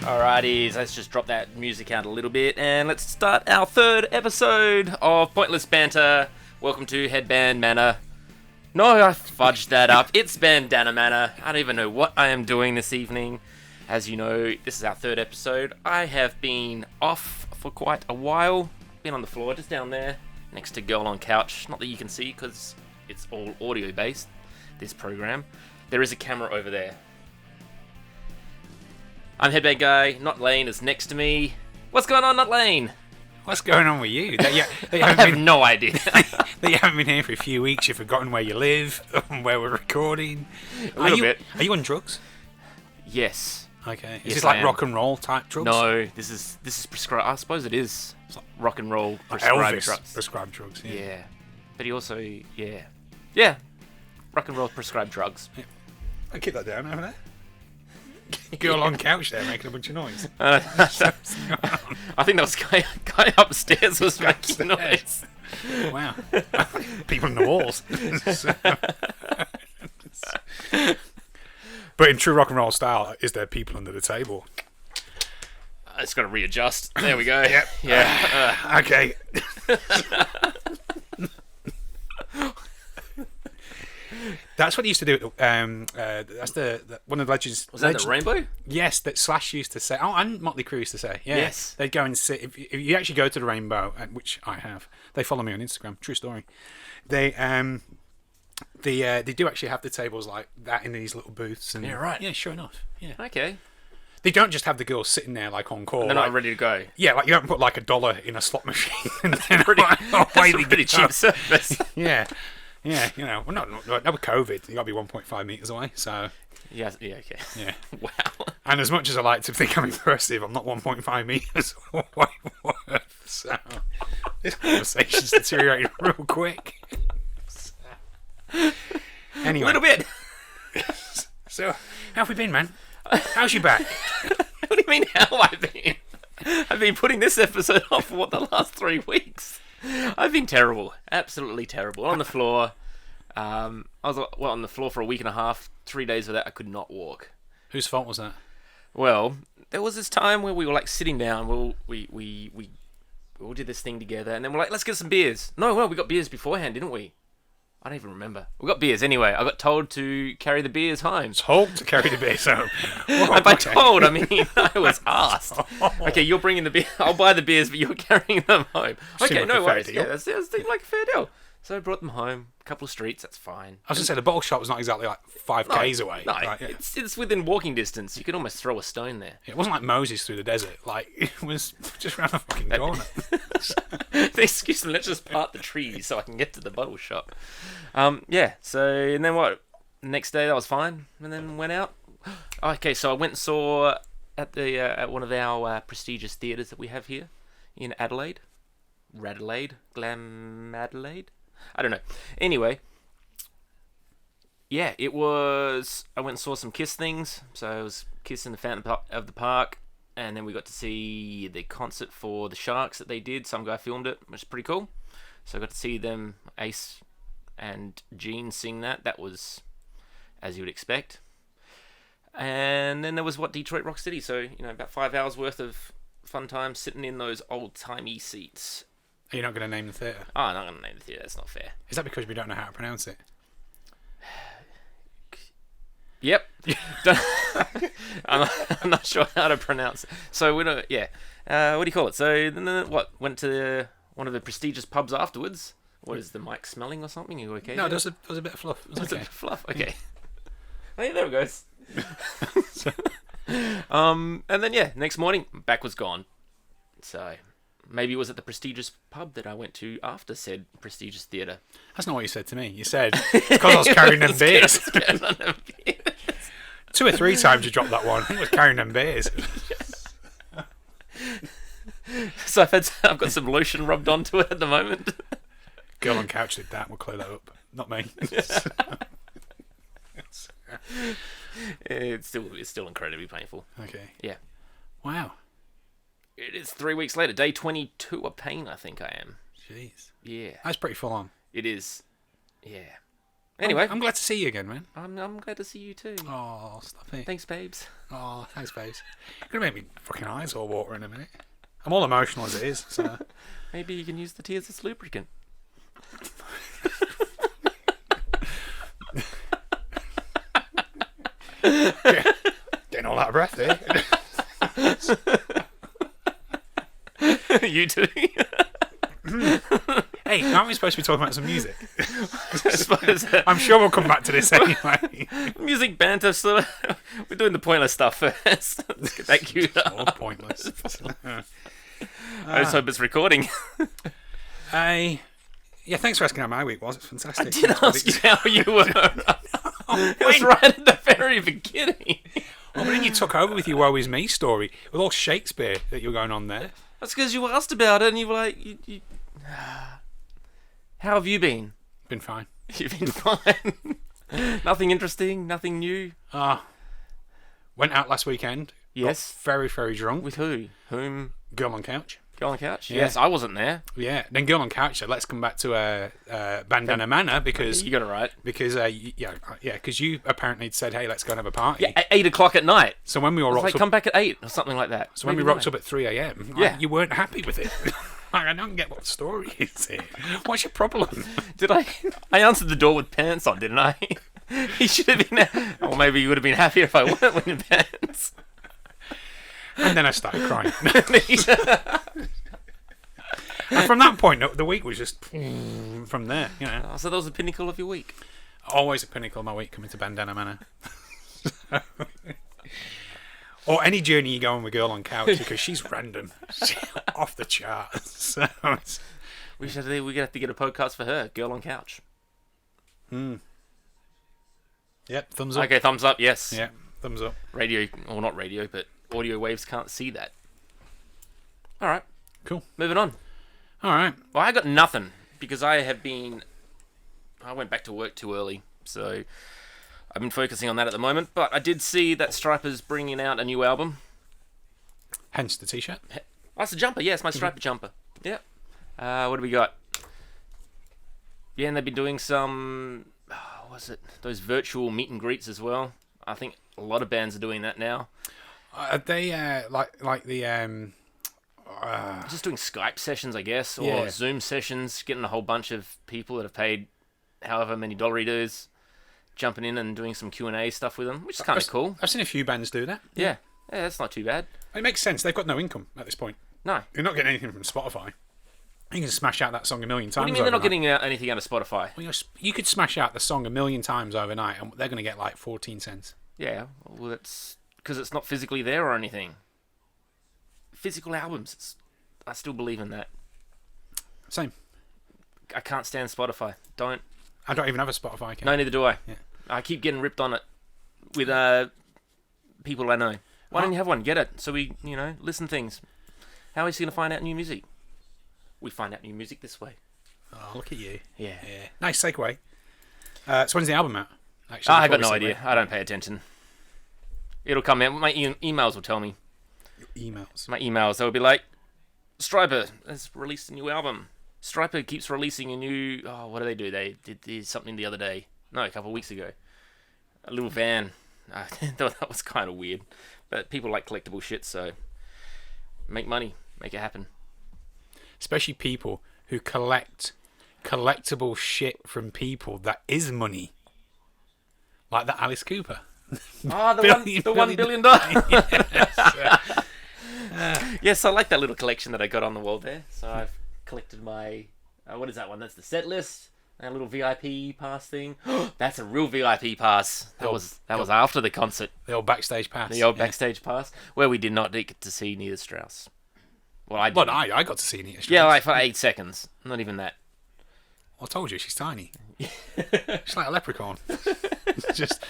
Alrighties, let's just drop that music out a little bit and let's start our third episode of Pointless Banter. Welcome to Headband Manor. No, I fudged that up. It's Bandana Manor. I don't even know what I am doing this evening. As you know, this is our third episode. I have been off for quite a while. Been on the floor, just down there, next to girl on couch. Not that you can see because it's all audio based, this program. There is a camera over there. I'm HeadBandGuy. NotLain is next to me. What's going on, NotLain? What's going on with you? I have no idea. That you haven't been here for a few weeks. You've forgotten where you live, where we're recording. A little bit. Are you on drugs? Yes. Okay. Is Yes, this I like am. rock and roll type drugs? No, this is prescribed. I suppose it is It's like rock and roll prescribed Elvis drugs. prescribed drugs. Yeah. But he also, yeah, rock and roll prescribed drugs. I keep that down, haven't I? Girl on couch there making a bunch of noise. I think that was guy upstairs was making noise. Wow. People in the walls. But in true rock and roll style, is there people under the table? I just got to readjust. There we go. Yep. Yeah. Okay. That's what he used to do. That's the one of the legends. Was that the rainbow? Yes, that Slash used to say. Oh, and Motley Crue used to say. Yeah. Yes. They'd go and sit. If you actually go to the Rainbow, which I have, they follow me on Instagram. True story. They do actually have the tables like that in these little booths. And, Yeah, right. Yeah, sure enough. Yeah. Okay. They don't just have the girls sitting there like on call. They're like, not ready to go. Yeah, like you don't put like $1 in a slot machine. And then Pretty, away that's a they pretty go. cheap service. Yeah. Yeah, you know, well, not with COVID, you got to be 1.5 metres away, so... Yeah, okay. Yeah. Wow. And as much as I like to think I'm impressive, I'm not 1.5 metres away worth, so... This conversation's deteriorating real quick. Anyway. A little bit. So, how have we been, man? How's your back? What do you mean, how I've been? I've been putting this episode off for the last 3 weeks. I've been terrible. Absolutely terrible. On the floor. I was on the floor for a week and a half. 3 days of that, I could not walk. Whose fault was that? Well, there was this time where we were like sitting down. We all did this thing together, and then we're like, let's get some beers. No, well, we got beers beforehand, didn't we? I don't even remember. We got beers anyway. I got told to carry the beers home. Told to carry the beers home. Whoa, And by okay. told, I mean I was asked. Okay, you're bringing the beer. I'll buy the beers, but you're carrying them home. Seemed Okay, like no a fair worries. deal. Yeah, that seemed like a fair deal. So I brought them home. A couple of streets. That's fine. I was going to say, the bottle shop was not exactly like 5k's away. No, Right, yeah. it's within walking distance. You can almost throw a stone there. It wasn't like Moses through the desert. Like, it was just around the fucking corner. Excuse me, let's just part the trees so I can get to the bottle shop. Yeah, so, and then what? Next day, that was fine. And then went out. Okay, so I went and saw at one of our prestigious theatres that we have here in Adelaide. Radelaide? Glam Adelaide? I don't know. Anyway, yeah, it was... I went and saw some Kiss things. So it was Kiss in the Fountain of the Park. And then we got to see the concert for the Sharks that they did. Some guy filmed it, which is pretty cool. So I got to see them, Ace and Gene, sing that. That was as you would expect. And then there was Detroit Rock City. So, about 5 hours worth of fun time sitting in those old-timey seats. Are you not going to name the theatre? Oh, I'm not going to name the theatre. That's not fair. Is that because we don't know how to pronounce it? Yep. I'm not sure how to pronounce it. So, we don't, yeah. What do you call it? So, then went to one of the prestigious pubs afterwards. What is the mic smelling or something? You okay? No, there was a bit of fluff. It was There's okay. a bit of fluff. Okay. Oh, yeah, there it goes. And then, yeah, next morning, back was gone. So, maybe it was at the prestigious pub that I went to after said prestigious theatre. That's not what you said to me. You said, because I was carrying them beers. 2 or 3 times you dropped that one. I think it was carrying them beers. So I've got some lotion rubbed onto it at the moment. Girl on couch did that. We'll clear that up. Not me. It's still incredibly painful. Okay. Yeah. Wow. It is 3 weeks later. Day 22 of pain, I think I am. Jeez. Yeah. That's pretty full on. It is. Yeah. Anyway, I'm glad to see you again, man. I'm glad to see you too. Oh, stop it. Thanks, babes. Oh, thanks, babes. You're going to make me fucking eyes all water in a minute. I'm all emotional as it is, so... Maybe you can use the tears as lubricant. Getting all out of breath here. You too. Hey, aren't we supposed to be talking about some music? I suppose, I'm sure we'll come back to this anyway. music banter. So we're doing the pointless stuff first. Let's get that queued up. All pointless. I just hope it's recording. Yeah, thanks for asking how my week was. It's fantastic. I did ask you how you were. It was right at the very beginning. Well, but then you took over with your woe is me story with all Shakespeare that you were going on there. That's because you asked about it and you were like, how have you been? Been fine. You've been fine. Nothing interesting, nothing new. Went out last weekend. Yes. Got very, very drunk. With who? Whom? Girl on couch. Girl on couch? Yeah. Yes, I wasn't there. Yeah. Then girl on couch said, let's come back to Bandana Manor because... You got it right. Because, because you apparently said, hey, let's go and have a party. Yeah, at 8 o'clock at night. So when we all I was rocked like, up... come back at 8 or something like that. So when we rocked up at 3 a.m, yeah. You weren't happy with it. I don't get what the story is here. What's your problem? Did I answered the door with pants on, didn't I? He should have been... Or maybe you would have been happier if I weren't wearing pants. And then I started crying. And from that point, the week was just from there, you know. So that was the pinnacle of your week. Always a pinnacle of my week coming to Bandana Manor. Or any journey you go on with girl on couch because she's random, she's off the charts. So we're gonna have to get a podcast for her, girl on couch. Yep, thumbs up. Okay, thumbs up. Yes. Yeah, thumbs up. Radio, or not radio, but audio waves can't see that. All right. Cool. Moving on. All right. Well, I got nothing because I went back to work too early, so I've been focusing on that at the moment. But I did see that Striper's bringing out a new album. Hence the t-shirt. Oh, it's a jumper. Yeah, it's my Striper jumper. Yeah. What do we got? Yeah, and they've been doing some... those virtual meet and greets as well. I think a lot of bands are doing that now. Are they like the... Just doing Skype sessions, I guess, or Yeah. Zoom sessions, getting a whole bunch of people that have paid however many $, jumping in and doing some Q&A stuff with them, which is kind of cool. I've seen a few bands do that. Yeah, that's not too bad. It makes sense. They've got no income at this point. No. You're not getting anything from Spotify. You can smash out that song a million times. What do you mean they're not overnight. getting anything out of Spotify? Well, you could smash out the song a million times overnight, and they're going to get like 14 cents. Yeah, well, that's because it's not physically there or anything. Physical albums, I still believe in that. Same. I can't stand Spotify. I don't even have a Spotify account. No, neither do I. Yeah. I keep getting ripped on it with people I know. Why don't you have one? Get it. So we, listen to things. How is he going to find out new music? We find out new music this way. Oh, look at you. Yeah. Nice segue. So when's the album out? Actually, I got no before we idea. I don't pay attention. It'll come out. My emails will tell me. Your emails. My emails, they'll be like, Striper has released a new album. Striper keeps releasing a new... Oh, what do? They did something the other day. No, a couple of weeks ago. A little van. I thought that was kind of weird. But people like collectible shit, so... Make money. Make it happen. Especially people who collect collectible shit from people that is money. Like that Alice Cooper. Oh, the $1 billion. Yes, I like that little collection that I got on the wall there. So I've collected my... what is that one? That's the set list. That little VIP pass thing. That's a real VIP pass. That was after the concert. The old backstage pass. The old backstage pass, where we did not get to see Nita Strauss. Well, I did. Well, I got to see Nita Strauss. Yeah, like for 8 seconds. Not even that. I told you, she's tiny. She's like a leprechaun. Just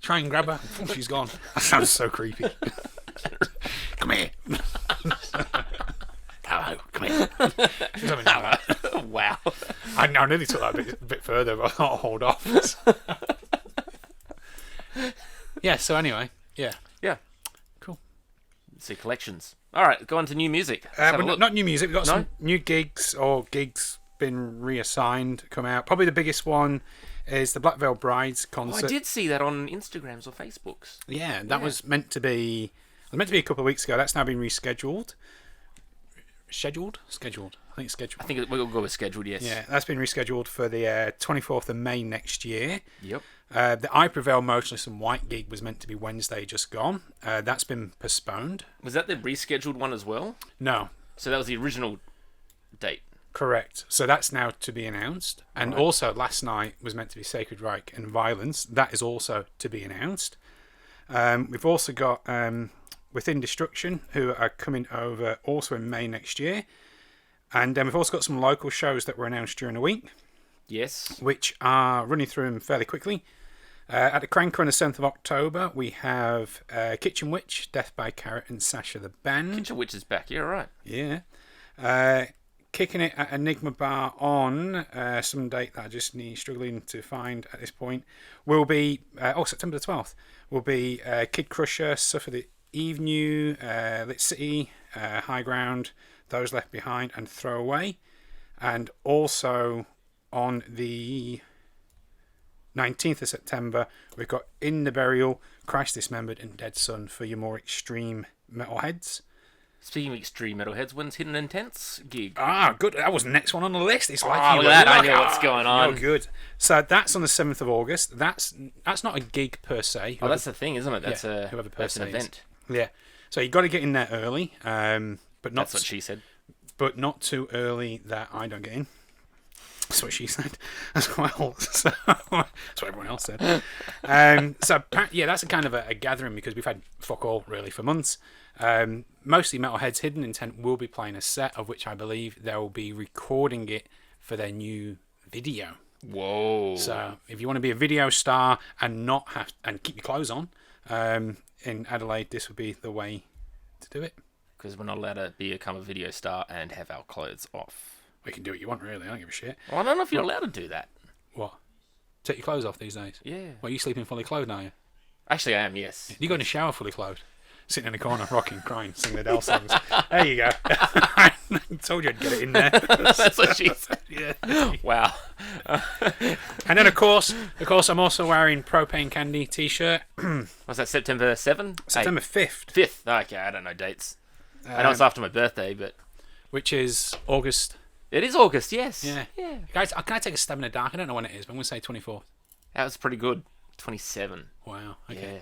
try and grab her. Oh, she's gone. That sounds so creepy. Come here. Hello, come here. She's having hello. Wow. I nearly took that a bit further, but I thought I'll hold off. Yeah, so anyway, yeah. Yeah. Cool. See collections. All right, go on to new music. But not new music. We've got some new gigs or gigs been reassigned, come out. Probably the biggest one is the Black Veil Brides Oh, concert. I did see that on Instagrams or Facebooks. Yeah, that was meant to be. It was meant to be a couple of weeks ago. That's now been rescheduled. Scheduled? Scheduled. I think it's scheduled. I think we'll go with scheduled, yes. Yeah, that's been rescheduled for the 24th of May next year. Yep. The I Prevail Motionless and White gig was meant to be Wednesday, just gone. That's been postponed. Was that the rescheduled one as well? No. So that was the original date. Correct. So that's now to be announced. And also, last night was meant to be Sacred Reich and Violence. That is also to be announced. We've also got Within Destruction, who are coming over also in May next year. And we've also got some local shows that were announced during the week, Yes. which are running through them fairly quickly. At the Cranker on the 7th of October, we have Kitchen Witch, Death by Carrot, and Sasha the Band. Kitchen Witch is back. Yeah, right. Yeah. Kicking it at Enigma Bar on some date that I just struggling to find at this point will be September the 12th will be Kid Crusher, Suffer the Eve New, Lit City, High Ground, Those Left Behind, and Throwaway. And also on the 19th of September we've got In the Burial, Christ Dismembered, and Dead Sun for your more extreme metalheads. Speaking of extreme metalheads, when's Hidden Intense gig? Ah, good. That was the next one on the list. It's like look at that. I know what's going on. You're good. So that's on the 7th of August. That's not a gig per se. Oh, that's the thing, isn't it? That's whoever the that's an person is. event. Yeah. So you've got to get in there early, but not. That's what she said. But not too early that I don't get in. That's what she said as well. So, that's what everyone else said. That's a kind of a gathering because we've had fuck all really for months. Mostly Metalhead's Hidden Intent will be playing a set of which I believe they will be recording it for their new video. Whoa! So if you want to be a video star and not have and keep your clothes on, in Adelaide, this would be the way to do it. Because we're not allowed to become a video star and have our clothes off. We can do what you want, really. I don't give a shit. Well, I don't know if you're allowed to do that. What? Take your clothes off these days? Yeah. Well, you sleeping fully clothed, are you? Actually, I am. Yes. You go in the shower fully clothed, sitting in the corner, rocking, crying, singing the Adele songs. There you go. I told you I'd get it in there. That's what she said. Yeah. Wow. And then, of course, I'm also wearing Propane Candy t-shirt. Was that September 7? September 5th. 5th. Okay, I don't know dates. I know it's after my birthday, but which is August. It is August. Yes. Yeah. Guys, can I take a stab in the dark? I don't know when it is, but I'm going to say 24th. That was pretty good. 27. Wow. Okay. Yeah.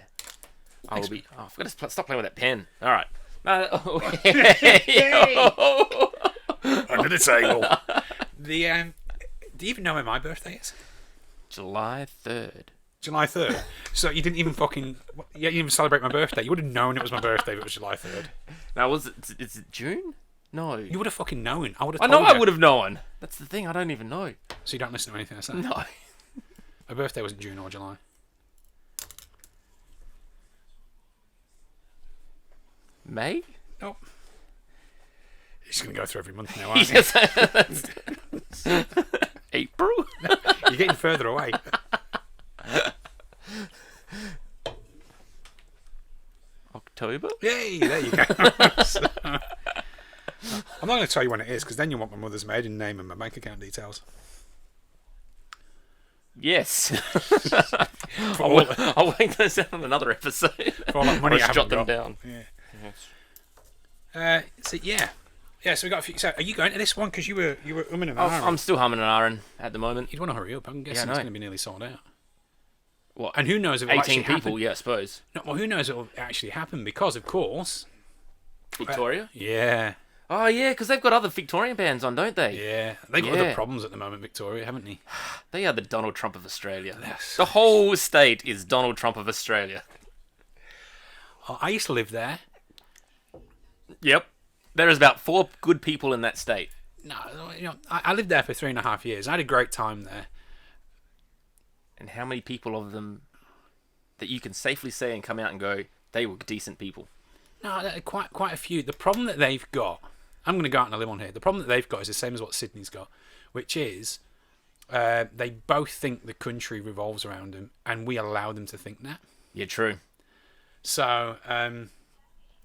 I will be. Oh, I've got to stop playing with that pen. All right. Under the table. Do you even know when my birthday is? July 3rd. July 3rd. So you didn't even you didn't even celebrate my birthday. You would have known it was my birthday if it was July 3rd. Now, is it June? No. You would have fucking known. I would have. I know I would have known. That's the thing. I don't even know. So you don't listen to anything I say? No. My birthday wasn't June or July. May? Nope. You're just going to go through every month now, aren't you? April? You're getting further away. October? Yay, there you go. I'm not going to tell you when it is, because then you want my mother's maiden name and my bank account details. Yes. I'll link those down on another episode. For all that money, I'll jot them down. Yeah. Yes. So we got a few. So are you going to this one? Because you were umming and ahhing. I'm still humming and ahhing at the moment. You'd want to hurry up. I'm guessing it's going to be nearly sold out. What? And who knows if it'll 18 actually people? happen. Yeah, I suppose. No, well, who knows if it'll actually happen? Because of course, Victoria. Yeah. Oh yeah, because they've got other Victorian bands on, don't they? Yeah, they've got other problems at the moment, Victoria, haven't they? They are the Donald Trump of Australia. Yes. The whole state is Donald Trump of Australia. Oh, I used to live there. Yep. There is about 4 good people in that state. No, I lived there for 3.5 years. I had a great time there. And how many people of them that you can safely say and come out and go, they were decent people? No, quite a few. The problem that they've got, I'm going to go out on a limb on here. The problem that they've got is the same as what Sydney's got, which is they both think the country revolves around them, and we allow them to think that. Yeah, true. So,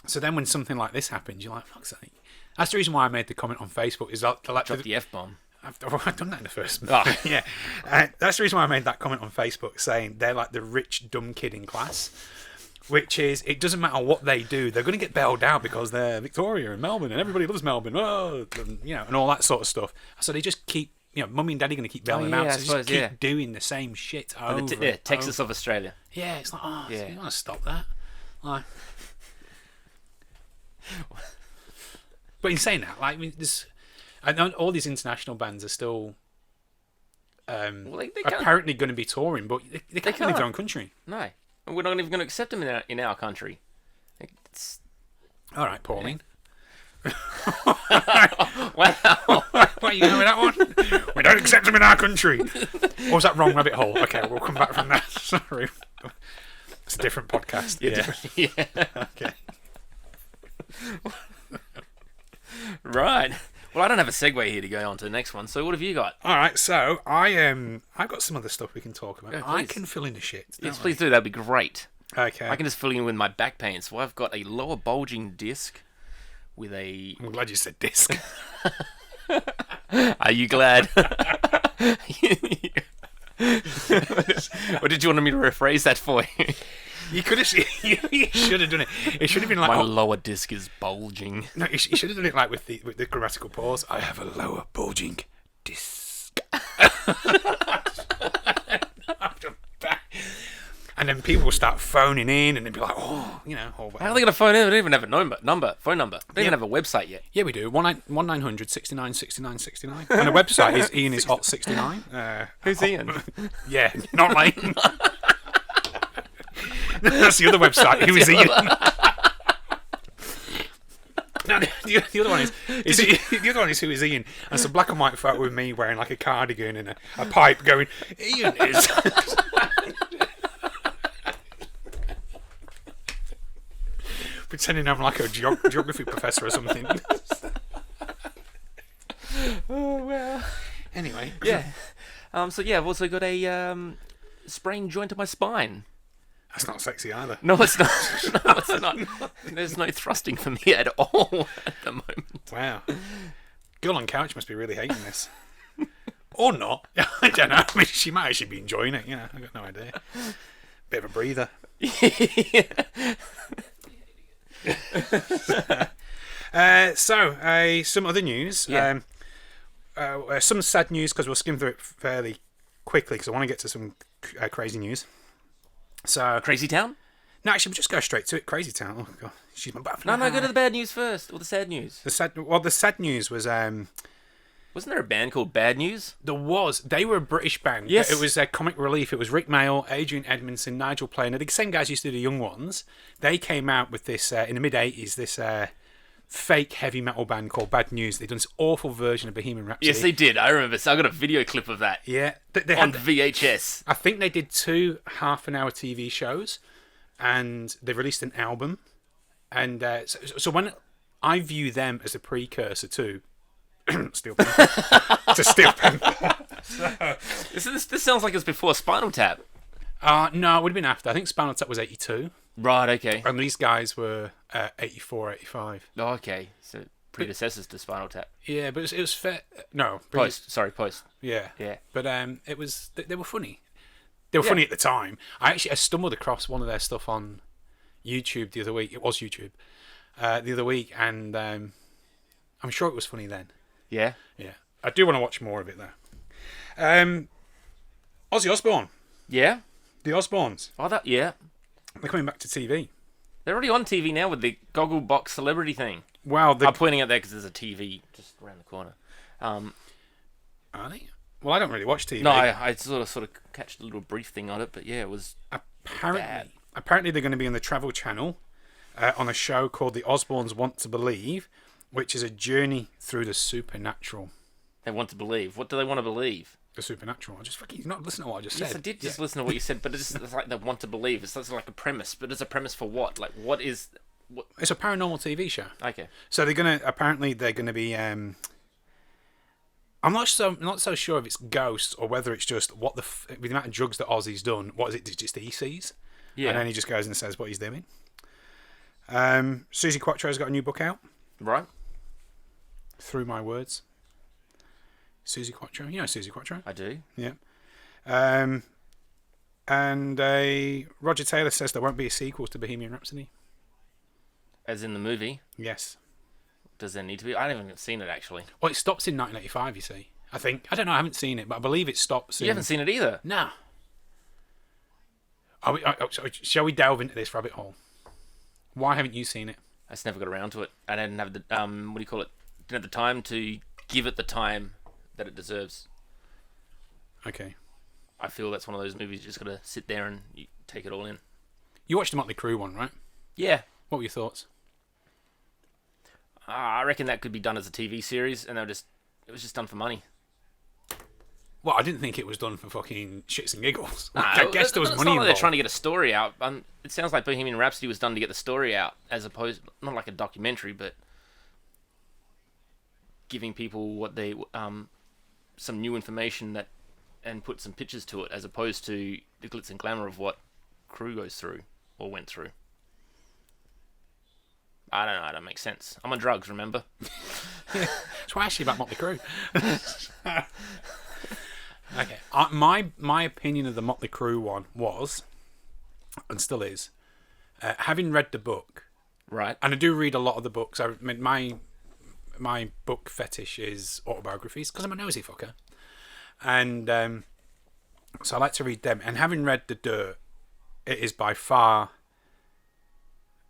so then when something like this happens, you're like, fuck's sake. That's the reason why I made the comment on Facebook. Is that Drop the F-bomb. I've done that in the first. Oh. Yeah, that's the reason why I made that comment on Facebook saying they're like the rich dumb kid in class. Which is, it doesn't matter what they do, they're going to get bailed out because they're Victoria and Melbourne and everybody loves Melbourne, and all that sort of stuff. So they just keep, mummy and daddy are going to keep bailing them out. So they just keep doing the same shit over. Texas of Australia. Yeah, it's like, you want to stop that? Like, but in saying that, like, I know all these international bands are still apparently going to be touring, but they can't leave their own country. No. We're not even going to accept them in our country. All right, Pauline. Yeah. Wow. What, you know that one? We don't accept them in our country. Or was that wrong rabbit hole? Okay, we'll come back from that. Sorry. It's a different podcast. Yeah. Okay. Right. Well, I don't have a segue here to go on to the next one. So what have you got? All right. So I've got some other stuff we can talk about. I can fill in the shit. Yes, please do. That'd be great. Okay. I can just fill in with my back pain. So I've got a lower bulging disc with a... I'm glad you said disc. Are you glad? Or did you want me to rephrase that for you? You could have. You should have done it. It should have been like my lower disc is bulging. No, you should have done it like with the grammatical pause. I have a lower bulging disc. And then people will start phoning in, and they'd be like, "Oh, or whatever." How are they going to phone in? They don't even have a phone number. They don't even have a website yet. Yeah, we do. 1-900 69 69 69. And the website is Ian is hot 69. Who's Ian? Yeah, NotLain. That's the other website. Who is Ian? No, the other one is who is Ian? And it's a black and white photo with me wearing like a cardigan and a pipe going, Ian is. Pretending I'm like a geography professor or something. Oh, well. Anyway. Yeah. So, I've also got a sprained joint of my spine. That's not sexy either. No, it's not. No, it's not. There's no thrusting for me at all at the moment. Wow. Girl on couch must be really hating this. Or not. I don't know. I mean, she might actually be enjoying it. I've got no idea. Bit of a breather. Some other news. Yeah. Some sad news because we'll skim through it fairly quickly because I want to get to some crazy news. So Crazy Town? No, actually, we'll just go straight to it. Crazy Town. Oh god, she's my buff. No, go to the bad news first, or the sad news. The sad news was wasn't there a band called Bad News? There was. They were a British band. Yes. It was Comic Relief. It was Rick Mail, Adrian Edmondson, Nigel Planer. The same guys used to do the Young Ones. They came out with this in the mid-'80s. This fake heavy metal band called Bad News. They'd done this awful version of Bohemian Rhapsody. Yes, they did. I remember. So I got a video clip of that. Yeah, they on had VHS. I think they did 2 half-an-hour TV shows, and they released an album. And so when I view them as a precursor to Steel Panther, to Steel Panther. This sounds like it was before Spinal Tap. No, it would have been after. I think Spinal Tap was 82. Right. Okay. And these guys were 84, 85. Oh, okay. So predecessors to Spinal Tap. Yeah, but it was fair. No, Post. Yeah. Yeah. But they were funny. They were funny at the time. I stumbled across one of their stuff on YouTube the other week. It was YouTube the other week, and I'm sure it was funny then. Yeah. Yeah. I do want to watch more of it though. Ozzy Osbourne. Yeah. The Osbournes. Oh, yeah. They're coming back to TV. They're already on TV now with the goggle box celebrity thing. Wow. I'm pointing at that because there's a TV just around the corner. Are they? Well, I don't really watch TV. No, I sort of catched a little brief thing on it, but yeah, it was bad. Apparently they're going to be on the Travel Channel on a show called The Osbournes Want to Believe, which is a journey through the supernatural. They want to believe. What do they want to believe? The supernatural. You're not listening to what I just said. Yes, I did just listen to what you said, but it's like they want to believe. It's like a premise, but it's a premise for what? Like, what is... What? It's a paranormal TV show. Okay. So they're going to be... I'm not so sure if it's ghosts or whether it's just with the amount of drugs that Ozzy's done, what is it just he sees? Yeah. And then he just goes and says what he's doing. Susie Quattro's got a new book out. Right. Through My Words. Susie Quattro. You know Susie Quattro? I do. Yeah. And Roger Taylor says there won't be a sequel to Bohemian Rhapsody. As in the movie. Yes. Does there need to be? I haven't even seen it, actually. Well, it stops in 1985, you see. I think. I don't know, I haven't seen it, but I believe it stops in... You haven't seen it either? No. Shall we delve into this rabbit hole? Why haven't you seen it? I just never got around to it. I didn't have the, what do you call it? Didn't have the time to give it the time that it deserves. Okay. I feel that's one of those movies you just got to sit there and you take it all in. You watched the Motley Crue one, right? Yeah. What were your thoughts? I reckon that could be done as a TV series, and it was just done for money. Well, I didn't think it was done for fucking shits and giggles. Nah, I guess there was money involved. They're trying to get a story out. It sounds like Bohemian Rhapsody was done to get the story out, as opposed, not like a documentary, but giving people what they some new information that, and put some pictures to it, as opposed to the glitz and glamour of what Crew goes through or went through. I don't know. It don't make sense. I'm on drugs, remember? Yeah, that's why I asked you about Motley Crue. Okay, my opinion of the Motley Crue one was, and still is, having read the book, right? And I do read a lot of the books. I mean, my book fetish is autobiographies because I'm a nosy fucker, and so I like to read them. And having read The Dirt, it is by far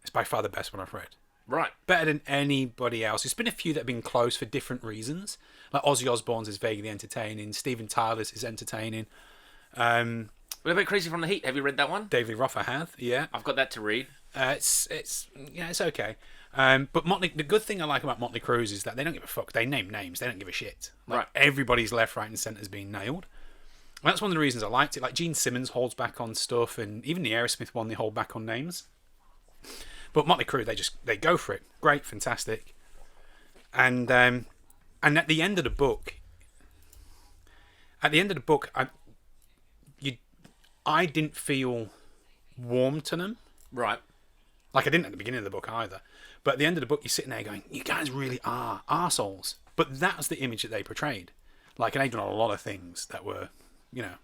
the best one I've read. Right. Better than anybody else. There's been a few that have been close for different reasons. Like Ozzy Osbourne's is vaguely entertaining. Steven Tyler's is entertaining. What about Crazy from the Heat? Have you read that one? David Roth, I have. Yeah. I've got that to read. It's okay. But the good thing I like about Motley Crue is that they don't give a fuck. They name names. They don't give a shit. Like, right. Everybody's left, right, and centre's being nailed. And that's one of the reasons I liked it. Like Gene Simmons holds back on stuff, and even the Aerosmith one, they hold back on names. But Motley Crue, they go for it. Great, fantastic. And at the end of the book, I didn't feel warm to them. Right. Like I didn't at the beginning of the book either. But at the end of the book, you're sitting there going, you guys really are arseholes. But that's the image that they portrayed. Like, and they've done a lot of things that were, Yeah.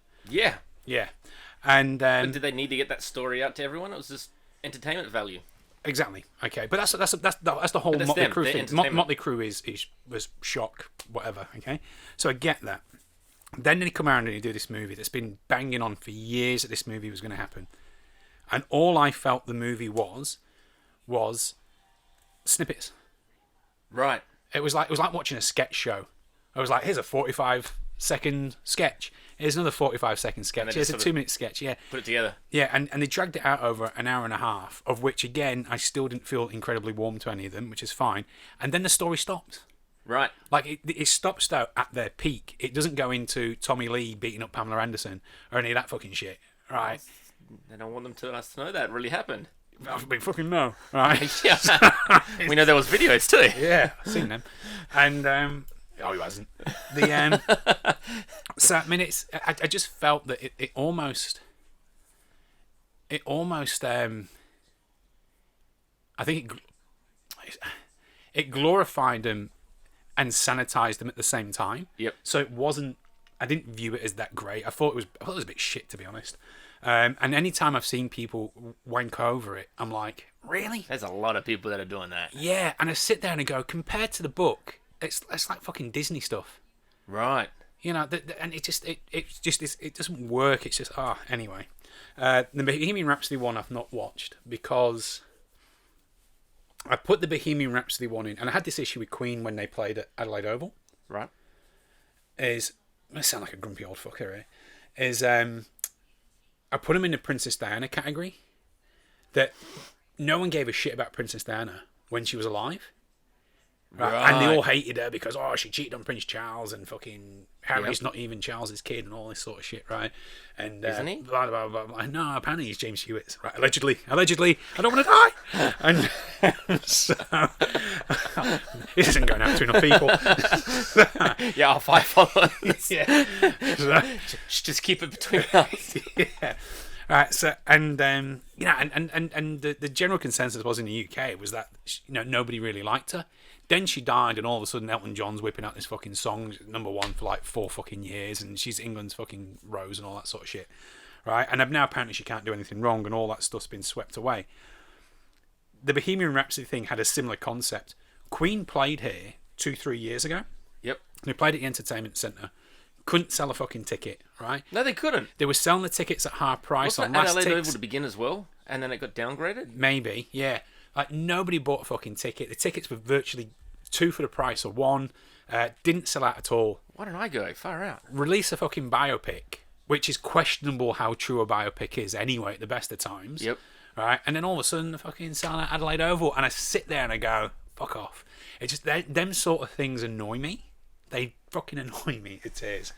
Yeah. And but did they need to get that story out to everyone? It was just entertainment value. Exactly. Okay, but that's the whole Motley Crue thing. Motley Crue was shock, whatever. Okay, so I get that. Then they come around and they do this movie that's been banging on for years that this movie was going to happen, and all I felt the movie was snippets. Right. It was like watching a sketch show. I was like, here's a 45-second sketch. Here's another 45-second sketch. Here's a 2-minute sketch. Yeah. Put it together. Yeah, and they dragged it out over an hour and a half, of which, again, I still didn't feel incredibly warm to any of them, which is fine. And then the story stopped. Right. Like, it stops, though, at their peak. It doesn't go into Tommy Lee beating up Pamela Anderson or any of that fucking shit, right? I don't want them to us to know that really happened. I've been fucking no, right? Yeah. We know there was videos, too. Yeah, I've seen them. And, oh, he hasn't. So I mean, I just felt that it almost. I think it glorified them and sanitized them at the same time. Yep. So it wasn't. I didn't view it as that great. I thought it was a bit shit, to be honest. And any time I've seen people wank over it, I'm like, really? There's a lot of people that are doing that. Yeah, and I sit there and I go, compared to the book, it's like fucking Disney stuff. Right. And it doesn't work. It's just anyway. The Bohemian Rhapsody one I've not watched because I put the Bohemian Rhapsody one in, and I had this issue with Queen when they played at Adelaide Oval. Right. I sound like a grumpy old fucker here. I put them in the Princess Diana category. That no one gave a shit about Princess Diana when she was alive. Right. And they all hated her because she cheated on Prince Charles and fucking Harry's not even Charles's kid and all this sort of shit, right? And isn't he? Blah, blah, blah, blah. No, apparently he's James Hewitt's, right? Allegedly, I don't want to die. And so this isn't going out to enough people. Yeah, I'll 5 followers. Yeah, just keep it between us. Yeah. Right, so and the general consensus was in the UK was that nobody really liked her. Then she died, and all of a sudden Elton John's whipping out this fucking song, #1 for like 4 fucking years, and she's England's fucking Rose and all that sort of shit, right? And now apparently she can't do anything wrong, and all that stuff's been swept away. The Bohemian Rhapsody thing had a similar concept. Queen played here 2-3 years ago. Yep. They played at the entertainment centre. Couldn't sell a fucking ticket, right? No, they couldn't. They were selling the tickets at half price Wasn't on that last Adelaide ticks. Oval to begin as well, and then it got downgraded? Maybe, yeah. Like, nobody bought a fucking ticket. The tickets were virtually 2 for the price of 1. Didn't sell out at all. Why don't I go? Far out. Release a fucking biopic, which is questionable how true a biopic is anyway at the best of times. Yep. Right? And then all of a sudden, the fucking selling out Adelaide Oval, and I sit there and I go, fuck off. It's just, them sort of things annoy me. They fucking annoy me to tears.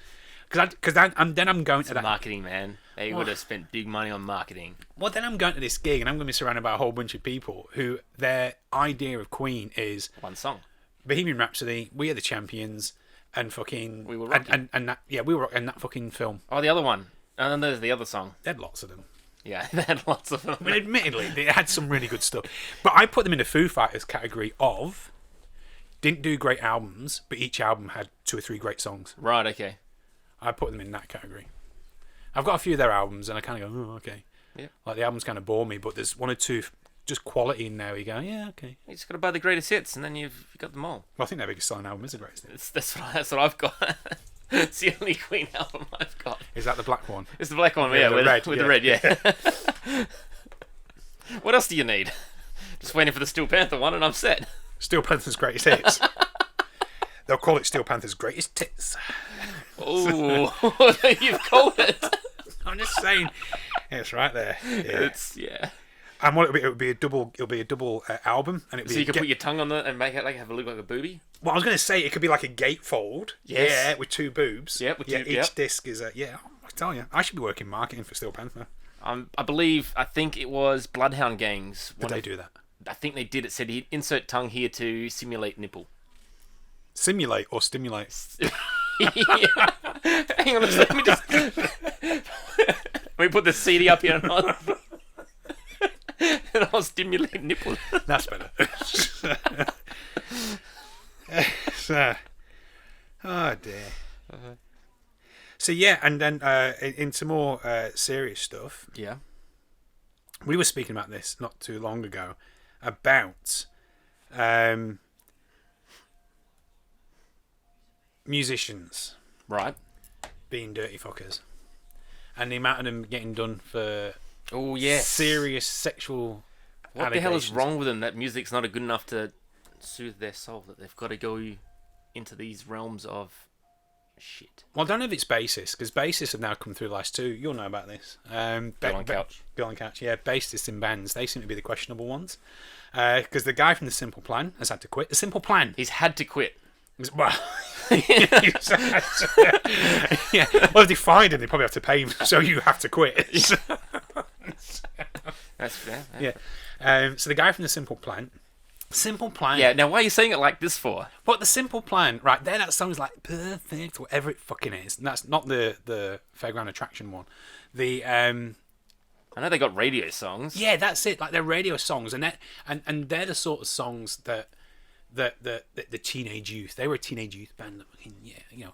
Because I'm going to that Marketing, man. They would have spent big money on marketing. Well, then I'm going to this gig and I'm going to be surrounded by a whole bunch of people who their idea of Queen is One song. Bohemian Rhapsody, We Are the Champions, and fucking We Will Rock You. and that We Were and that fucking film. Oh, the other one. And then there's the other song. They had lots of them. Yeah, they had lots of them. I mean, admittedly, they had some really good stuff, but I put them in the Foo Fighters category of didn't do great albums, but each album had 2 or 3 great songs. Right, okay. I put them in that category. I've got a few of their albums, and I kind of go, oh, okay. Yeah. Like, the albums kind of bore me, but there's 1 or 2 just quality in there. You go, yeah, okay. You just got to buy the greatest hits, and then you've got them all. Well, I think their biggest selling album is the greatest hit. That's what I've got. It's the only Queen album I've got. Is that the black one? It's the black one, Yeah, yeah, the with red, with yeah. the red, yeah. What else do you need? Just waiting for the Steel Panther one, and I'm set. Steel Panther's greatest hits. They'll call it Steel Panther's greatest tits. Oh, you've called it. I'm just saying, it's right there. Yeah. Yeah. And what it'll be a double. It'll be a double album, and it'll be. So you can put your tongue on it and make it like have a look like a booby. Well, I was going to say it could be like a gatefold. Yes. Yeah, with 2 boobs. Yep, with yeah, two- each yep. disc is a yeah. I tell you, I should be working marketing for Steel Panther. I think it was Bloodhound Gangs. Did they do that? I think they did. It said he'd insert tongue here to simulate nipple. Simulate or stimulate? Yeah. Hang on a second. Let me just. Let me put the CD up here and I'll stimulate nipple. That's better. So, oh dear. So yeah, and then into more serious stuff. Yeah. We were speaking about this not too long ago about musicians Right. being dirty fuckers, and the amount of them getting done for Oh yes. serious sexual. What the hell is allegations. wrong with them? That music's not good enough to soothe their soul. That they've got to go into these realms of shit. Well, I don't know if it's bassists, because bassists have now come through the last 2. You'll know about this. Bill on Couch. Bill on Couch, yeah. Bassists in bands, they seem to be the questionable ones. Because the guy from The Simple Plan has had to quit. The Simple Plan. He's had to quit. Well, yeah. Well, if they find him, they probably have to pay him, so you have to quit. That's fair. Yeah. So the guy from The Simple Plan. Simple Plan. Yeah. Now, why are you saying it like this for? But The Simple Plan, right there, that song's like perfect, whatever it fucking is. And that's not the Fairground Attraction one. The I know they got radio songs. yeah, that's it. Like they're radio songs, and they're the sort of songs that the teenage youth. They were a teenage youth band that fucking,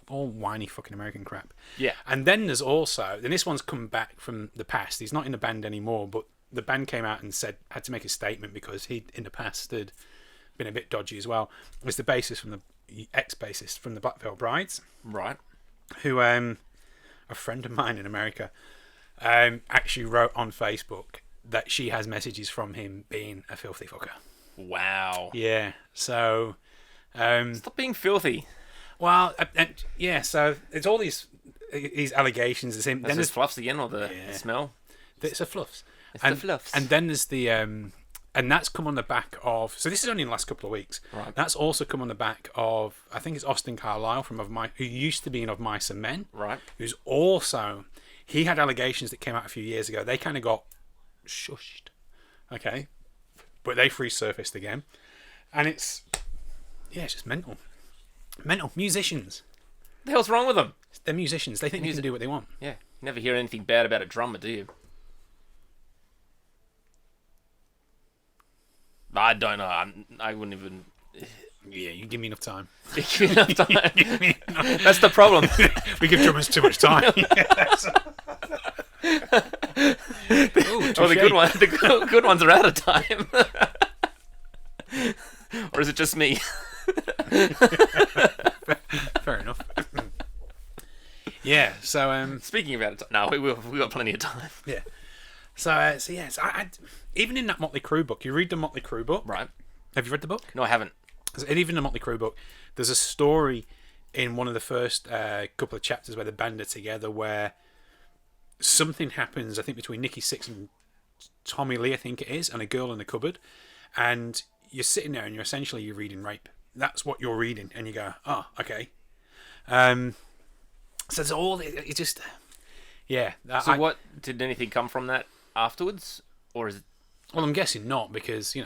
all whiny fucking American crap. Yeah. And then there's also, and this one's come back from the past. He's not in the band anymore, but the band came out and had to make a statement because he in the past had been a bit dodgy as well. It was the bassist from the ex-bassist from the Black Veil Brides, Right. who a friend of mine in America actually wrote on Facebook that she has messages from him being a filthy fucker. Wow. Yeah, so Stop being filthy. well, yeah, so it's all these allegations. It's him. That's Then his there's fluffs again, or the smell. it's a fluffs. It's the fluffs. And then there's the and that's come on the back of. So this is only in the last couple of weeks. Right. That's also come on the back of. I think it's Austin Carlisle from who used to be in Of Mice and Men. Right. Who's also he had allegations that came out a few years ago. They kind of got shushed. Okay. But they resurfaced again, and it's just mental. Musicians. The hell's wrong with them? They're musicians. They think they can do what they want. Yeah. You never hear anything bad about a drummer, do you? I don't know. I wouldn't even. Yeah, you give me enough time. Give you enough time. That's the problem. We give drummers too much time. The good ones are out of time. Or is it just me? Fair enough. Yeah. So Speaking of out of time, no, we got plenty of time. yeah. So yes, I even in that Motley Crue book, you read the Motley Crue book, Right. Have you read the book? No, I haven't. And even in the Motley Crue book, there's a story in one of the first couple of chapters where the band are together, where something happens, I think, between Nikki Sixx and Tommy Lee, I think it is, and a girl in the cupboard, and you're sitting there and you're reading rape. That's what you're reading, and you go, oh, okay. So it's all, it's just, yeah. So what, did anything come from that afterwards? Or is it... Well, I'm guessing not, because,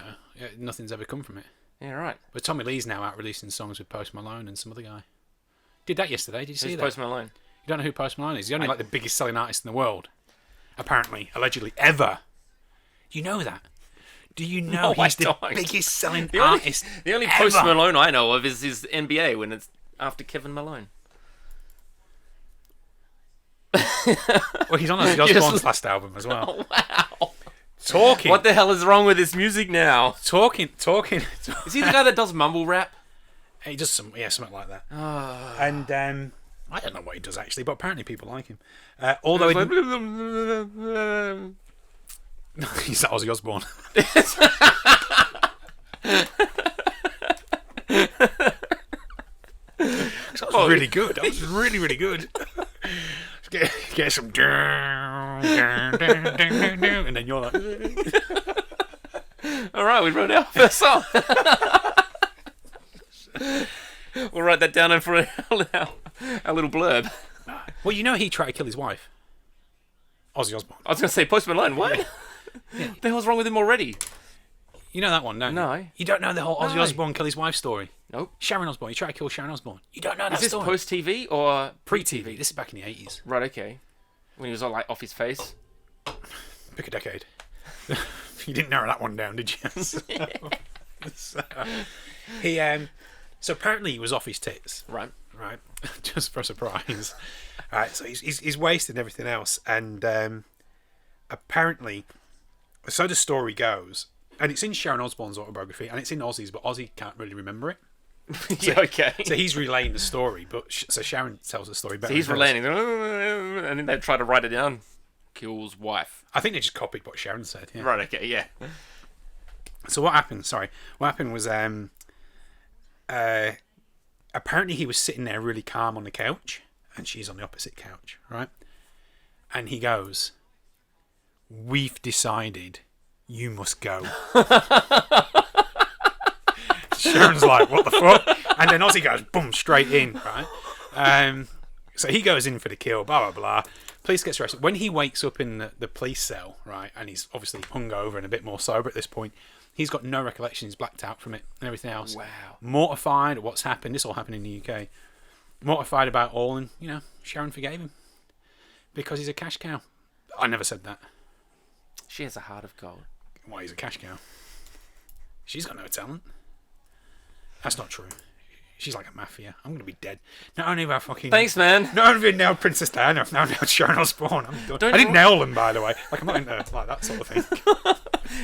nothing's ever come from it. Yeah, right. But Tommy Lee's now out releasing songs with Post Malone and some other guy. Did that yesterday, did you see Who's that? Post Malone? You don't know who Post Malone is? He's only like the biggest selling artist in the world. Apparently, allegedly, ever. You know that? Do you know No, he's the I don't. biggest selling artist The only ever? Post Malone I know of is his NBA when it's after Kevin Malone. Well, he's on Ozzy Osbourne's last album as well. Oh, wow. Talking. What the hell is wrong with this music now? Talking. Is he the guy that does mumble rap? He does something like that. Oh. And I don't know what he does actually, but apparently people like him. Although It's like... he's that Ozzy Osbourne. That was really good. That was really, really good. Get some and then you're like, All right, we wrote our first song. We'll write that down for our little blurb. well, he tried to kill his wife, Ozzy Osbourne. I was going to say Post Malone. What? Yeah. What the hell's wrong with him already? You know that one, don't you? No. You don't know the whole Ozzy No. Osbourne kill his wife story? Nope. Sharon Osbourne. He tried to kill Sharon Osbourne. You don't know that Is this story? post TV or Pre-TV. This is back in the 80s. Right, okay. When he was all like off his face. Pick a decade. You didn't narrow that one down, did you? So apparently he was off his tits. Right. Right. Just for a surprise. Right. So he's wasted everything else, and apparently, so the story goes, and it's in Sharon Osbourne's autobiography, and it's in Ozzy's, but Ozzy can't really remember it. Yeah, okay. So he's relaying the story, but so Sharon tells the story better. So he's than relaying, and then they try to write it down. Kills wife. I think they just copied what Sharon said. Yeah. Right. Okay. Yeah. So what happened? What happened was apparently he was sitting there really calm on the couch, and she's on the opposite couch, right? And he goes, "We've decided you must go." Sharon's like, "What the fuck?" And then Ozzy goes, boom, straight in, right? So he goes in for the kill, blah, blah, blah. Police gets arrested. When he wakes up in the police cell, right, and he's obviously hungover and a bit more sober at this point, he's got no recollection. He's blacked out from it and everything else. Wow. Mortified at what's happened. This all happened in the UK. Mortified about all, and, Sharon forgave him. Because he's a cash cow. I never said that. She has a heart of gold. Why, he's a cash cow. She's got no talent. That's not true. She's like a mafia. I'm going to be dead. Not only have I fucking... Thanks, man. Not only have I nailed Princess Diana, I've now nailed Sharon Osbourne. I'm done. I didn't nail them, by the way. Like, I'm not into like that sort of thing.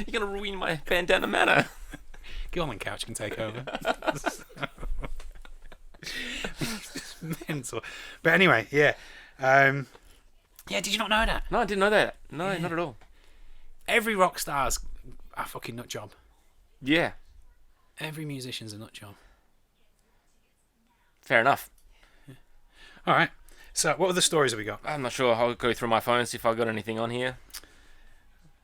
You're going to ruin my bandana manor. Get on the couch, can take over. It's mental. But anyway, yeah. Yeah, did you not know that? No, I didn't know that. No, not at all. Every rock star's a fucking nut job. Yeah. Every musician's a nut job. Fair enough. All right. So, what other stories have we got? I'm not sure. I'll go through my phone, see if I got anything on here.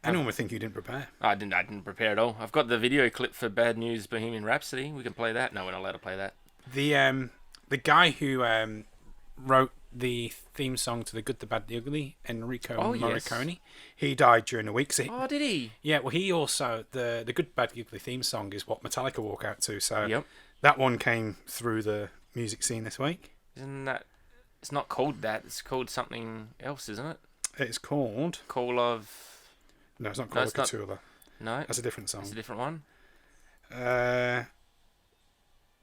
Anyone would think you didn't prepare. I didn't prepare at all. I've got the video clip for Bad News Bohemian Rhapsody. We can play that. No, we're not allowed to play that. The guy who wrote the theme song to The Good, the Bad, the Ugly, Enrico Morricone, yes. He died during the week. So did he? Yeah, well, he also... The Good, Bad, the Ugly theme song is what Metallica walk out to, so yep. That one came through the music scene this week. Isn't that... It's not called that. It's called something else, isn't it? It's called... Call of... No, it's not Call of Cthulhu. No? That's a different song. It's a different one?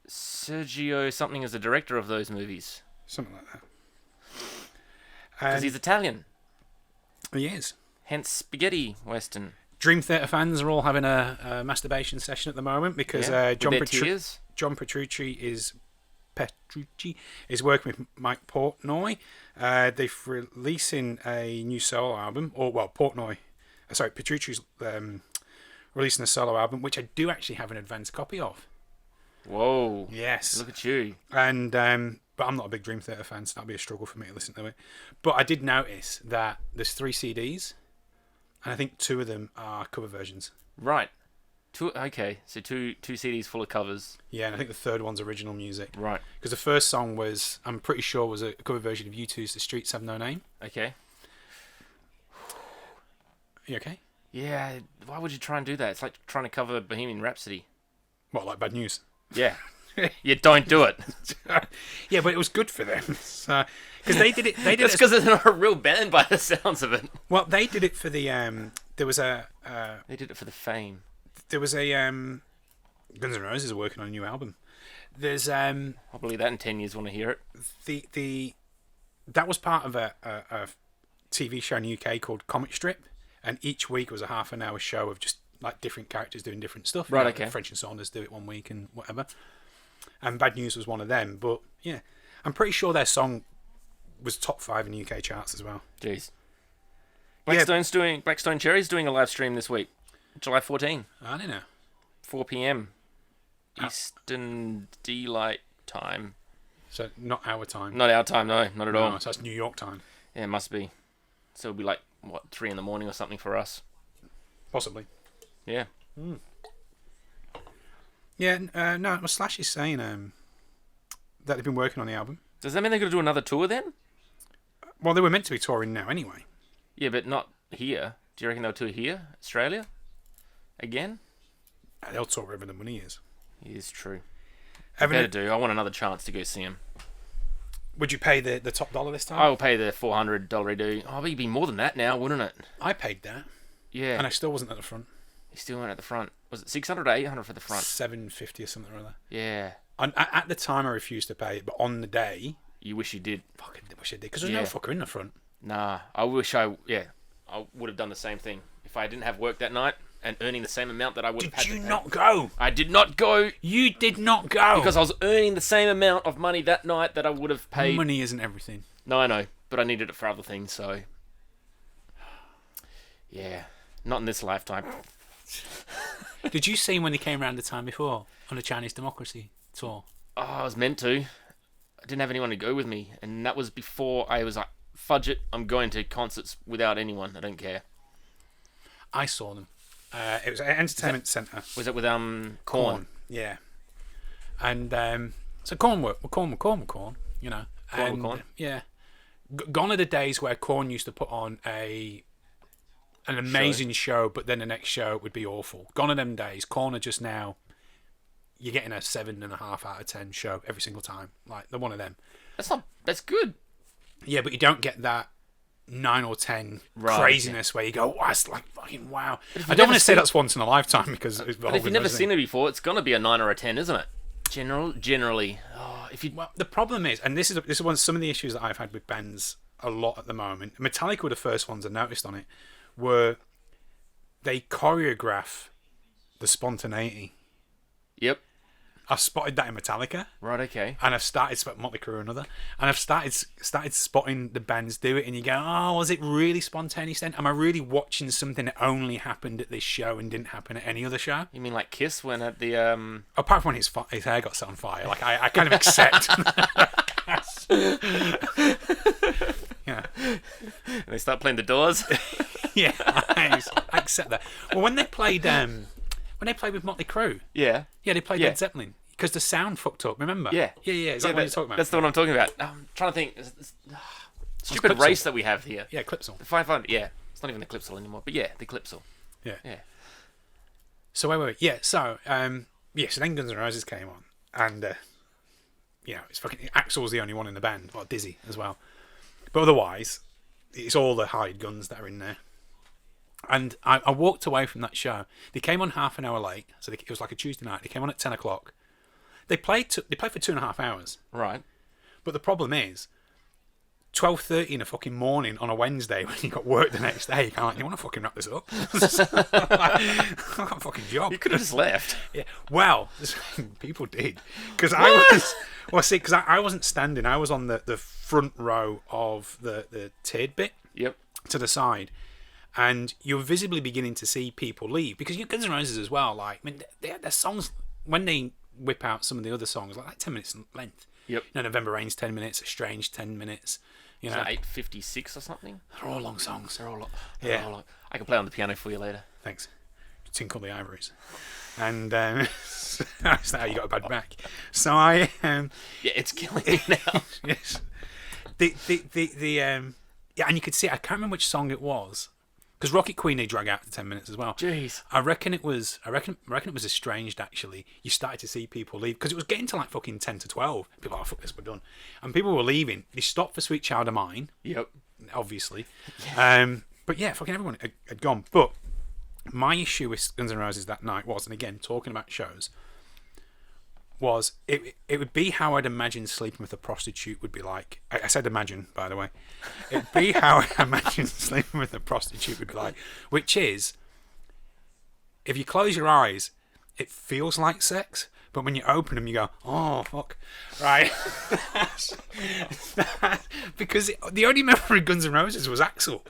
Sergio something is the director of those movies. Something like that. Because he's Italian. He is. Hence spaghetti western. Dream Theatre fans are all having a masturbation session at the moment because John Petrucci is working with Mike Portnoy. They're releasing a new solo album, Petrucci's releasing a solo album, which I do actually have an advanced copy of. Whoa! Yes, look at you. And but I'm not a big Dream Theatre fan, so that'll be a struggle for me to listen to it. But I did notice that there's 3 CDs, and I think 2 of them are cover versions. Right. So two CDs full of covers. Yeah, and I think the third one's original music. Right. Because the first song was, I'm pretty sure, was a cover version of U2's The Streets Have No Name. Okay. You okay? Yeah. Why would you try and do that? It's like trying to cover Bohemian Rhapsody. What, like Bad News? Yeah. You don't do it. Yeah, but it was good for them. Because they did it. That's because they're not a real band by the sounds of it. Well, they did it for the. There was a. They did it for the fame. There was a. Guns N' Roses are working on a new album. There's. I'll believe that in 10 years when I hear it. That was part of a TV show in the UK called Comic Strip, and each week was a half an hour show of just like different characters doing different stuff. Right. Okay. French and Saunders do it one week and whatever. And Bad News was one of them, but yeah, I'm pretty sure their song was top 5 in UK charts as well. Jeez. Blackstone Cherry's doing a live stream this week, July 14. I don't know. 4 p.m. Eastern Daylight Time. So not our time. Not our time, no, not at all. So that's New York time. Yeah, it must be. So it'll be like 3 a.m. or something for us. Possibly. Yeah. Yeah, no, Slash is saying that they've been working on the album. Does that mean they're going to do another tour then? Well, they were meant to be touring now anyway. Yeah, but not here. Do you reckon they'll tour here? Australia? Again? They'll tour wherever the money is. It is true. Better do. I want another chance to go see him. Would you pay the top dollar this time? I will pay the $400 due. Oh, it'd be more than that now, wouldn't it? I paid that. Yeah. And I still wasn't at the front. You still weren't at the front. Was it 600 or 800 for the front? 750 or something or other. Yeah. At the time, I refused to pay it, but on the day, you wish you did. Fucking wish I did, because there's no fucker in the front. Nah, I wish I would have done the same thing if I didn't have work that night and earning the same amount that I would have had. Did you not go? I did not go. You did not go because I was earning the same amount of money that night that I would have paid. Money isn't everything. No, I know, but I needed it for other things. So, yeah, not in this lifetime. Did you see when they came around the time before on the Chinese Democracy tour? Oh, I was meant to. I didn't have anyone to go with me, and that was before I was like, fudge it, I'm going to concerts without anyone. I don't care. I saw them. It was at Entertainment Centre. Was it with Korn? Yeah. And so Korn were Korn, you know. Korn. Yeah. Gone are the days where Korn used to put on an amazing show, but then the next show would be awful. Gone are them days. Korn are just now, you're getting a 7.5 out of 10 show every single time. Like, they're one of them. That's good. Yeah, but you don't get that 9 or 10 craziness where you go, wow, it's like fucking wow. I don't want to say that's once in a lifetime because but if you've never seen it before, it's gonna be a 9 or a 10, isn't it? Generally. Well, the problem is, and this is one some of the issues that I've had with bands a lot at the moment. Metallica were the first ones I noticed on it, were they choreograph the spontaneity. Yep. I've spotted that in Metallica. Right, okay. And I've started spotting Motley Crue another. And I've started spotting the bands do it, and you go, oh, was it really spontaneous then? Am I really watching something that only happened at this show and didn't happen at any other show? You mean like Kiss when at the Apart from when his hair got set on fire, like I kind of accept. Yeah. And they start playing the Doors. Yeah, I accept that. Well, when they played with Motley Crue, yeah, they played Led Zeppelin because the sound fucked up. Remember? Yeah. Is that what you're talking about? That's the one I'm talking about. I'm trying to think. Stupid race that we have here. Yeah, Clipsal. The 500. Yeah, it's not even the Clipsal anymore. But yeah, the Clipsal. Yeah. Yeah. So wait. Yeah. So so then Guns N' Roses came on, and it's fucking Axl's the only one in the band. Well, Dizzy as well, but otherwise, it's all the hired guns that are in there. And I walked away from that show. They came on half an hour late, so it was like a Tuesday night. They came on at 10 o'clock. They play for 2.5 hours. Right. But the problem is, 12:30 in the fucking morning on a Wednesday when you got work the next day, you can't. You want to fucking wrap this up? I've got a fucking job. You could have just left. Yeah. Well, people did because I was. Well, see, because I wasn't standing. I was on the front row of the tiered bit. Yep. To the side, and you're visibly beginning to see people leave because Guns N' Roses as well. Like, I mean, their songs when they whip out some of the other songs, like 10 minutes length. Yep. You know, November Rain's 10 minutes, A Strange 10 minutes. You know, 8:56 or something. They're all long songs. They're all long. Yeah. All long. I can play on the piano for you later. Thanks. Tinkle the Ivories. And that's how you got a bad back. So I yeah, it's killing me now. yes. Yeah, and you could see. I can't remember which song it was, because Rocket Queen they drag out to 10 minutes as well. Jeez. I reckon it was Estranged. Actually, you started to see people leave because it was getting to like fucking 10 to 12. People, oh fuck this, we're done. And people were leaving. They stopped for Sweet Child of Mine. Yep. Obviously. Yeah. But yeah, fucking everyone had gone. But my issue with Guns N' Roses that night was, and again talking about shows, was it would be how I'd imagine sleeping with a prostitute would be like. I said imagine, by the way. It'd be how I imagine sleeping with a prostitute would be like, which is, if you close your eyes, it feels like sex, but when you open them, you go, oh, fuck. Right? Because the only memory of Guns N' Roses was Axl.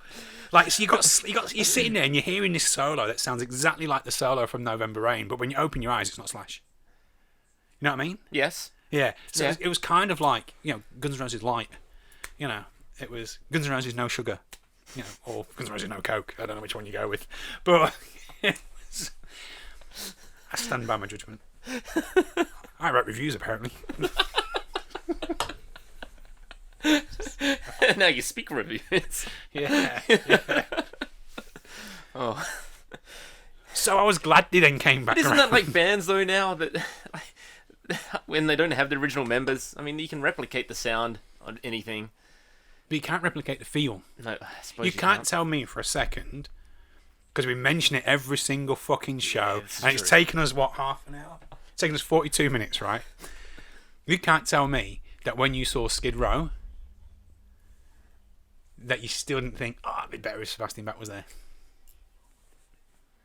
Like, so you're sitting there and you're hearing this solo that sounds exactly like the solo from November Rain, but when you open your eyes, it's not Slash. You know what I mean? Yes. Yeah. So Yeah. it was kind of like, you know, Guns N' Roses light. You know, it was Guns N' Roses no sugar. You know, or Guns N' Roses no Coke. I don't know which one you go with. But I stand by my judgment. I write reviews, apparently. Now you speak reviews. Yeah. Oh. So I was glad they then came back Isn't around. that like bands though now that when they don't have the original members? I mean, you can replicate the sound on anything. But you can't replicate the feel. No, I suppose You can't tell me for a second, because we mention it every single fucking show, and it's taken us, what, half an hour? It's taken us 42 minutes, right? You can't tell me that when you saw Skid Row, that you still didn't think, oh, it'd be better if Sebastian Bach was there.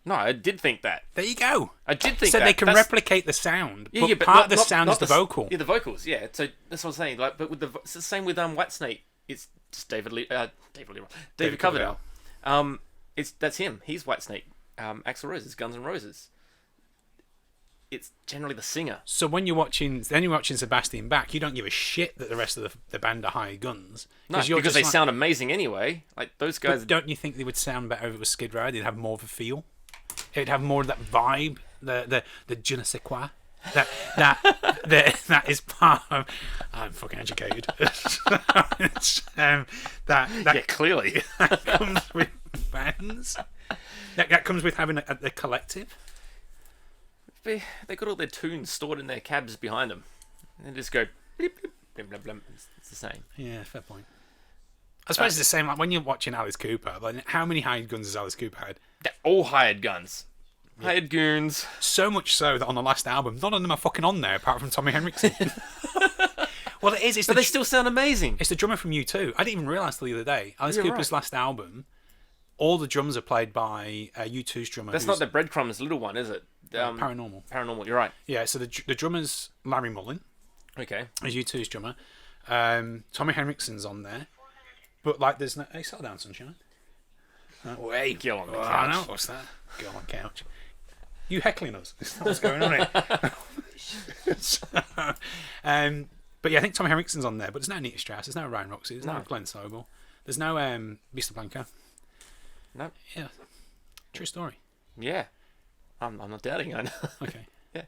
No, I did think that. There you go. I did think so that. they can replicate the sound, but but part not, of the sound is the vocal. Yeah, the vocals. Yeah, so that's what I'm saying. Like, but with it's the same with Whitesnake. It's just David Coverdale. That's him. He's Whitesnake. Axl Rose is Guns N' Roses. It's generally the singer. So when you're watching Sebastian Bach, you don't give a shit that the rest of the band are hired guns. No, because they sound amazing anyway. Like those guys. But don't you think they would sound better if it was Skid Row? They'd have more of a feel. It'd have more of that vibe, the je ne sais quoi. That is part of. I'm fucking educated. Yeah, clearly. That comes with bands. That comes with having a collective. They got all their tunes stored in their cabs behind them. And they just go bleep, bleep, blim, blim, blim. It's the same. Yeah, fair point. I suppose it's the same. Like when you're watching Alice Cooper, like how many hired guns has Alice Cooper had? They're all hired guns. Yeah. Hired goons. So much so that on the last album, none of them are fucking on there apart from Tommy Henriksen. Well, it is. But they still sound amazing. It's the drummer from U2. I didn't even realise till the other day. Alice Cooper's last album, all the drums are played by U2's drummer. That's not the Breadcrumbs little one, is it? Paranormal. Paranormal, you're right. Yeah, so the drummer's Larry Mullen. Okay. Is U2's drummer. Tommy Henriksen's on there. But, like, there's no... Hey, settle down, sunshine. Wait, girl on the couch. I know, what's that? Girl on couch. You heckling us? Is that what's going on here? But yeah, I think Tommy Henriksen's on there. But there's no Nita Strauss. There's no Ryan Roxy. There's no Glenn Sobel. There's no Mr. Blanco. No. Yeah. True story. Yeah. I'm not doubting, I know. Okay. Yeah.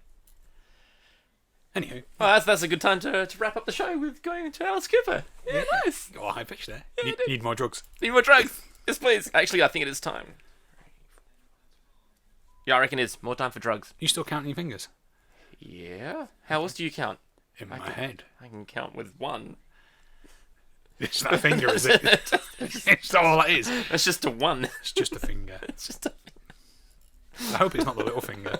Anywho. Well, that's a good time to wrap up the show with going to Alice Cooper. Yeah, nice. Oh, high pitch there. Yeah, need more drugs. Need more drugs. Yes, please. Actually, I think it is time. Yeah, I reckon it's more time for drugs. You still counting your fingers? Yeah. How else do you count? In my head. I can count with one. It's not a finger, is it? It's not all it is. It's just a one. It's just a finger. It's just a... I hope it's not the little finger.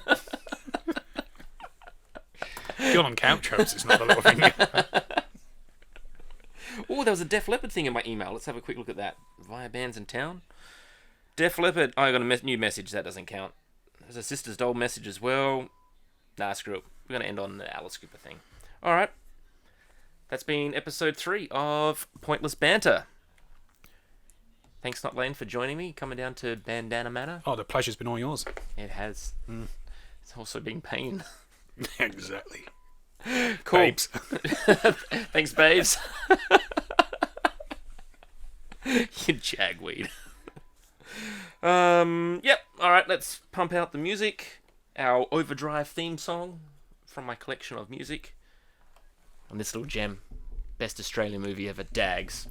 Girl on couch hopes it's not the little finger. Oh, there was a Def Leppard thing in my email. Let's have a quick look at that. Via bands in town. Def Leppard. Oh, I got a new message. That doesn't count. There's a Sisters Doll message as well. Nah, screw it. We're going to end on the Alice Cooper thing. Alright. That's been episode 3 of Pointless Banter. Thanks, NotLain, for joining me, coming down to Bandana Manor. Oh, the pleasure's been all yours. It has. It's also been pain. Exactly. Cool. Babes. Thanks, babes. You jagweed. Yep. Alright, let's pump out the music. Our Overdrive theme song from my collection of music. On this little gem. Best Australian movie ever, Dags.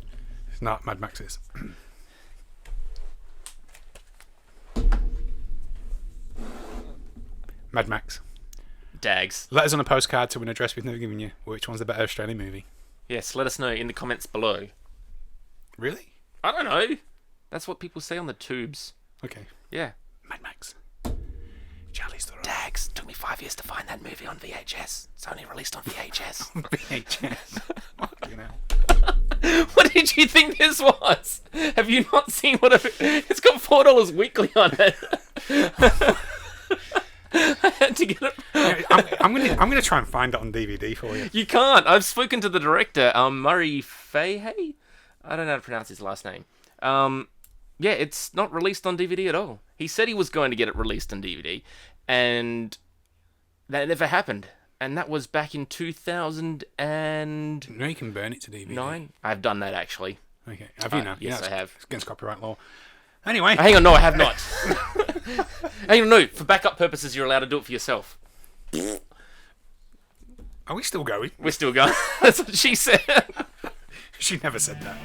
It's not Mad Max's. Mad Max. Dags. Let us on a postcard to an address we've never given you. Which one's the better Australian movie? Yes, let us know in the comments below. Really? I don't know. That's what people say on the tubes. Okay. Yeah. Mad Max. Charlie's Theron. Dags. Took me 5 years to find that movie on VHS. It's only released on VHS. VHS. Fucking hell. What did you think this was? Have you not seen what it's got $4 weekly on it? I had to get it. I'm gonna try and find it on DVD for you. You can't. I've spoken to the director, Murray Fahey. I don't know how to pronounce his last name. Yeah, it's not released on DVD at all. He said he was going to get it released on DVD, and that never happened. And that was back in 2009. No, you can burn it to DVD. I've done that, actually. Okay. Have you now? Yes, I have. It's against copyright law. Anyway. Hang on, no, I have not. Hang on, no. For backup purposes, you're allowed to do it for yourself. Are we still going? We're still going. That's what she said. She never said that.